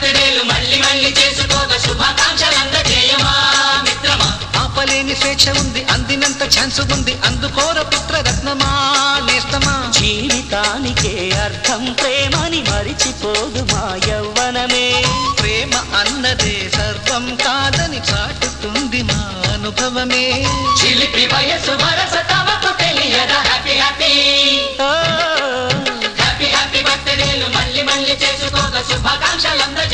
బర్త్డేలు మళ్ళీ మళ్ళీ చేసుకోగా శుభాకాంక్షలందజేయమా మిత్రమా. ఆపలేని స్వేచ్ఛ ఉంది, అందినంత ఛాన్స్ ఉంది, అందుకోర పుత్ర రత్నమా నేస్తమా. జీవితానికే అర్థం ప్రేమని మరిచిపోదు మా యవ్వనమే. ప్రేమ అన్నదే సర్వం కాదని చాటుతుంది మా అనుభవమే. చిలిపి వయసు వరస తమకు తెలియదా. హ్యాపీ హ్యాపీ హ్యాపీ హ్యాపీ బర్త్డేలు మళ్ళీ మళ్ళీ చేసుకోగా శుభాకాంక్షలందజేయమా.